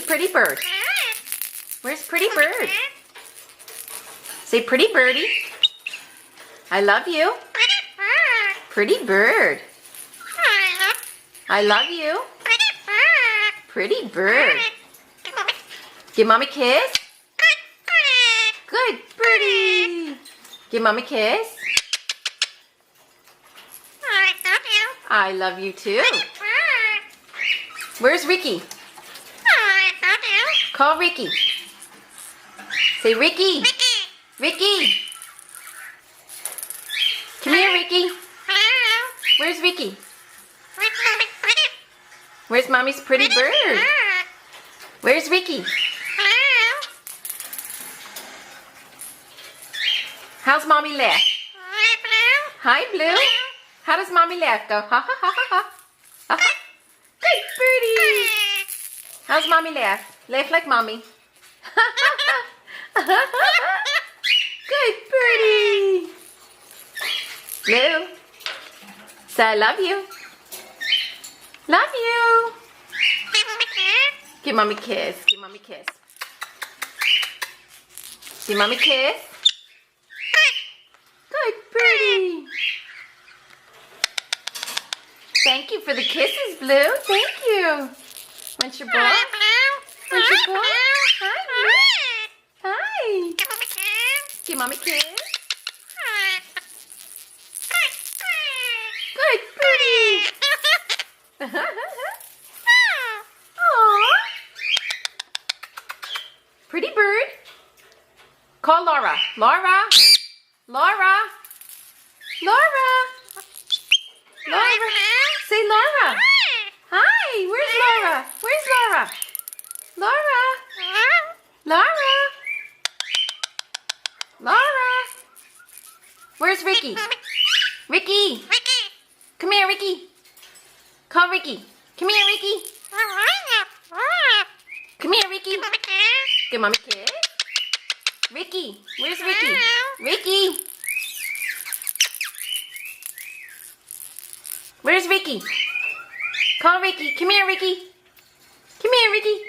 pretty bird? Where's pretty bird? Say pretty birdie. I love you. Pretty bird. I love you. Pretty bird. Give mommy a kiss. Good birdie. Give mommy a kiss. I love you too. Where's Ricky? Call Ricky. Say Ricky. Ricky. Come here, Ricky. Where's Ricky? Where's mommy's pretty bird? Where's Ricky? How's mommy laugh? Hi, Blue. How does mommy laugh? Go ha ha ha ha ha. Ha ha. Good birdie. How's mommy laugh? Laugh like mommy. Good birdie. Blue. Say I love you. Love you. Give mommy a kiss. Give mommy a kiss. Give mommy a kiss. Good birdie. Thank you for the kisses, Blue. Thank you. Want your ball? Want your ball? Hi, Blue. Hi. Give mommy a kiss. Good birdie. Aww. Pretty bird. Call Laura. Laura. Laura. Laura. Laura. Say Laura. Hi. Where's Laura? Where's Laura? Laura. Laura. Laura. Where's Ricky? Ricky. Come here, Ricky. Call Ricky. Come here, Ricky. Come here, Ricky. Give mommy a kiss. Ricky. Where's Ricky? Ricky. Where's Ricky? Call Ricky. Come here, Ricky. Come here, Ricky.